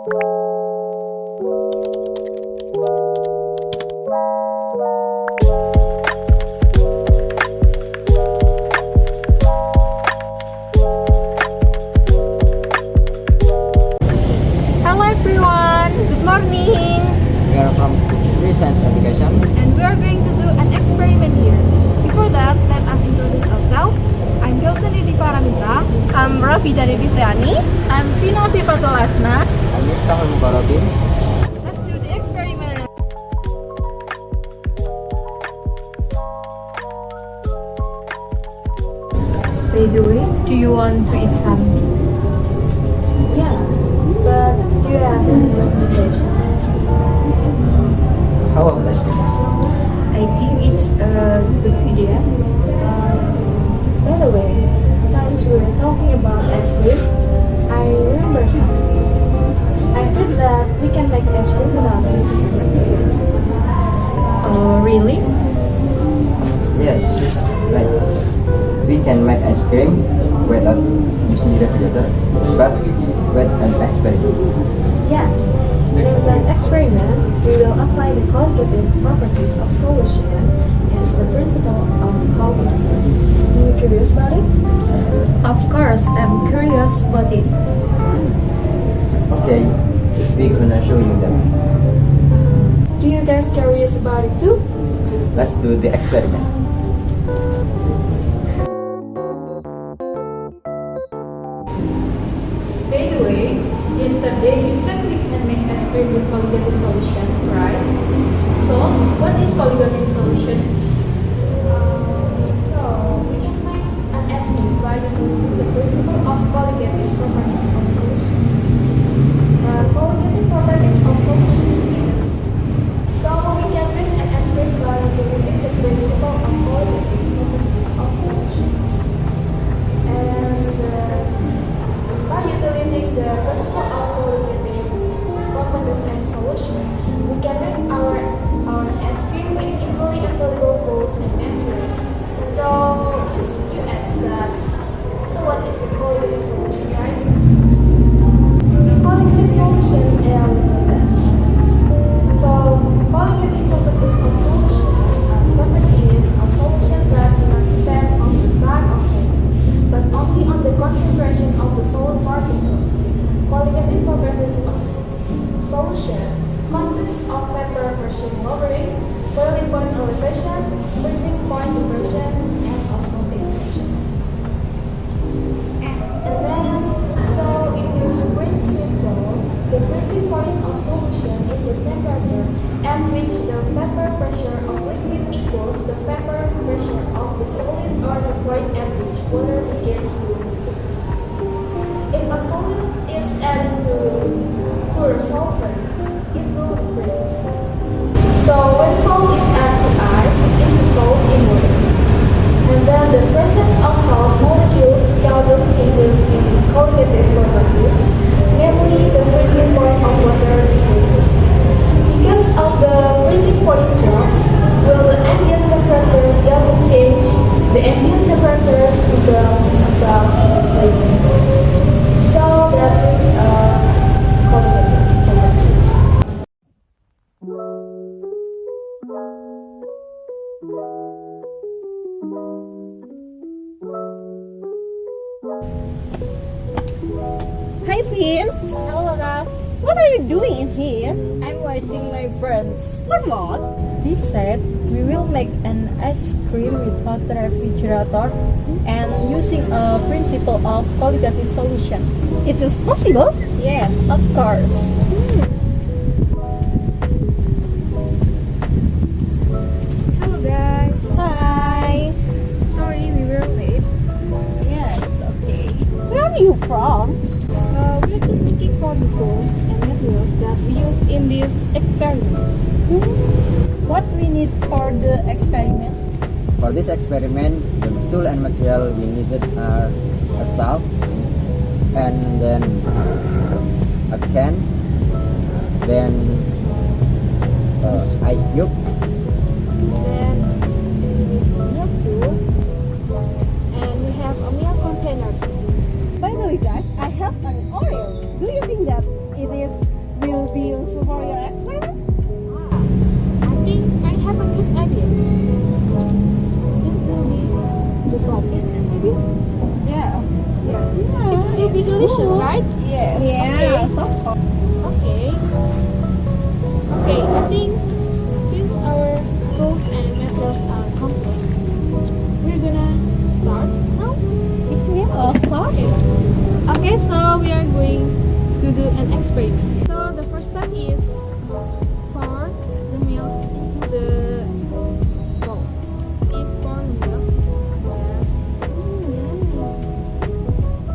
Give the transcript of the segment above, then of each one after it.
Hello everyone, good morning. We are from Science Education. And we are going to do an experiment here. Before that, let us introduce ourselves. I'm Delse Diva Aramynta. I'm Ravidah Devi Freani. I'm Fina Afifatul Asna. I'm Miftahhul Muqorobiin. Let's do the experiment. By the way, do you want to eat something? Yeah, but do you have any recommendation? How about ice cream? I think it's a good idea. By the way, since we were talking about ice cream, I remember something. I heard that we can make ice cream without using a refrigerator. Really? Yes, like we can make ice cream without using refrigerator, but with an experiment. Yes, in that experiment, we will apply the qualitative properties of solution as the principle of how it works. Are you curious about it? Of course, I'm curious about it. Okay, we're gonna show you that. Do you guys curious about it too? Let's do the experiment. By the way, yesterday you said we can make ice cream with colligative solution, right? So, what is colligative solution? So, we can make an ice cream by using the principle of colligative properties of solution. Colligative properties of solution is, so we can make an ice cream by using the principle of colligative properties of solution. And by utilizing the principle of colligative properties and solution, we can make our ice cream with easily available tools and materials. So you ask that, so what is the colligative solution, right? Colligative solution is so colligative properties of solution are properties of solution that do not depend on the type of solvent, but only on the concentration of the solid particles. Colligative properties of solution consists of vapor pressure lowering, boiling point elevation, freezing point inversion, and osmotic pressure. And then, so in this principle, the freezing point of solution is the temperature at which the vapor pressure of liquid equals the vapor pressure of the solid, or the point at which water begins to freeze. If a solid is added to pure solvent, it will freeze. So when salt is added to ice, it dissolves in water. And then the presence of salt molecules causes changes in colligative properties, namely the freezing point of water decreases. Because of the freezing point drops, while the ambient temperature doesn't change, the ambient temperature becomes above the freezing point. So that is colligative properties. Hi, Finn. Hello, Raf. What are you doing in here? I'm waiting my friends. For what? They said we will make an ice cream without refrigerator and using a principle of colligative solution. It is possible. Yeah, of course. Hello guys. Hi. Sorry we were late. Yeah, it's okay. Where are you from? We're just looking for the tools and materials that we use in this experiment. What we need for the experiment? For this experiment, the tool and material we needed are a salt, and then a can, then ice cube, Then milk too. And we have a milk container too. By the way, guys, I have an Oreo. Do you think that it is delicious, right? Yes. Of course. Okay. Okay, I think since our tools and methods are complete, we're gonna start now. Yeah, of course. Okay, so we are going to do an experiment. So the first step is pour the milk into the bowl. Is pour the milk. Yes.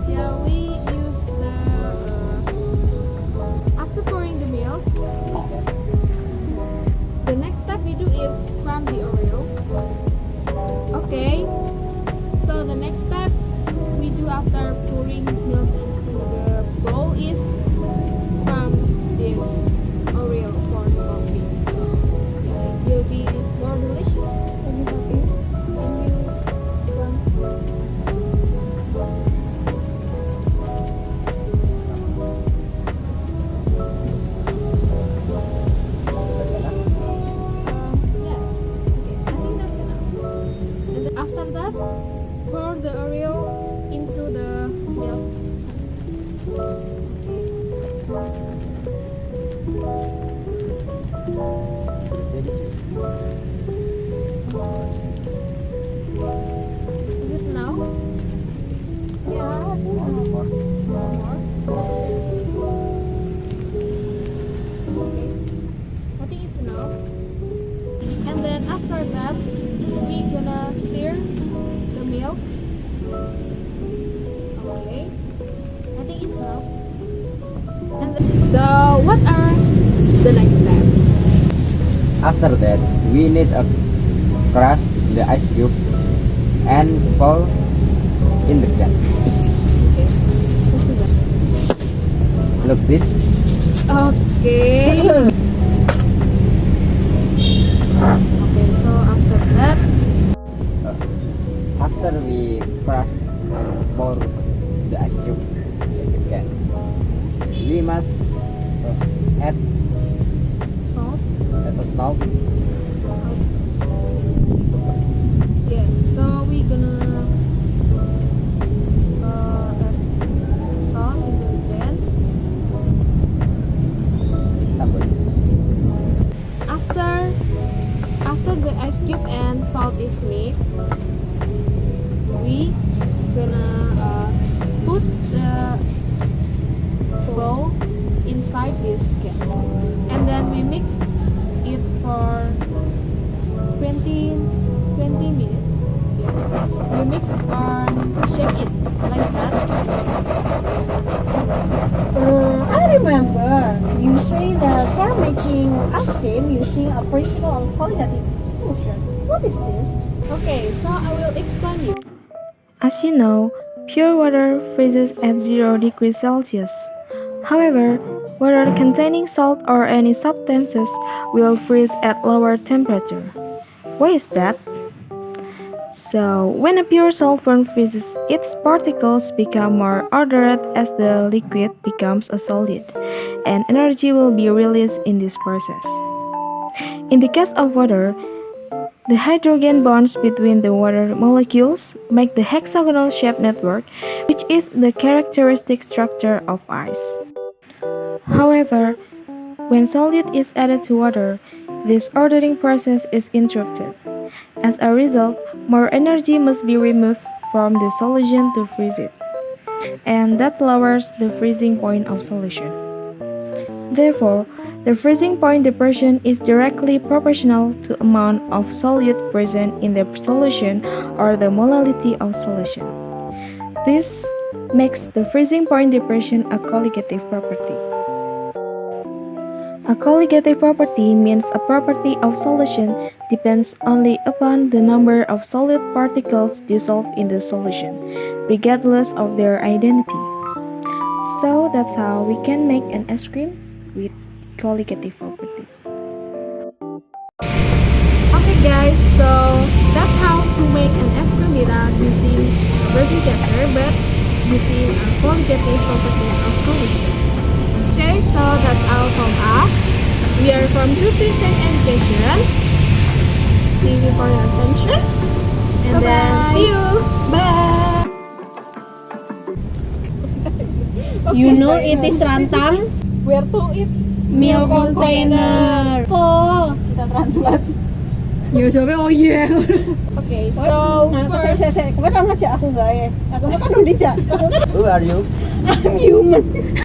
Yeah, we use the after pouring the milk. The next step we do is cram the Oreo. Okay. So the next step we do after pouring milk into the bowl is cram this Oreo for the topping. So yeah, it will be more delicious. Can you copy? Can you cram first? Yes. Okay, I think that's enough. And then after that, pour the Oreo into the milk. Is it now? Yeah, More? Okay. I think it's enough. And then after that, we gonna stir the milk. Okay. I think it's enough. And then, so what are the next steps? After that, we need a crush the ice cube and pour in the can. Okay. Let's do that. Look this. Okay. Okay, so after that, After we crush and pour the ice cube in the can, we must add salt. a salt. Yes, so we gonna add salt in the pan. After the ice cube and salt is mixed, we gonna put the bowl inside this can, and then we mix it for 20 minutes. Yes, we mix or shake it like that. I remember you say that for making ice cream using a principle of colligative solution. What is this? Okay, so I will explain you. As you know, pure water freezes at 0 degrees Celsius. However, water containing salt or any substances will freeze at lower temperature. Why is that? So, when a pure salt form freezes, its particles become more ordered as the liquid becomes a solid, and energy will be released in this process. In the case of water, the hydrogen bonds between the water molecules make the hexagonal shape network, which is the characteristic structure of ice. However, when solute is added to water, this ordering process is interrupted. As a result, more energy must be removed from the solution to freeze it, and that lowers the freezing point of solution. Therefore, the freezing point depression is directly proportional to amount of solute present in the solution or the molality of solution. This makes the freezing point depression a colligative property. A colligative property means a property of solution depends only upon the number of solute particles dissolved in the solution, regardless of their identity. So that's how we can make an ice cream with colligative property. Okay guys, so that's how to make an ice cream without using Ravidah, but using colligative properties of solution. Okay, so that's all from us. We are from Nutrition Education. Thank you for your attention. And then Bye-bye. see you. Bye. You know it is rantang Where to eat? milk container. Oh. Kita translate. Ya jawabnya oh iya. Oke, so first. Kemarin ngajak aku nggak ya? Aku kan udah dijak. Who are you? I'm human.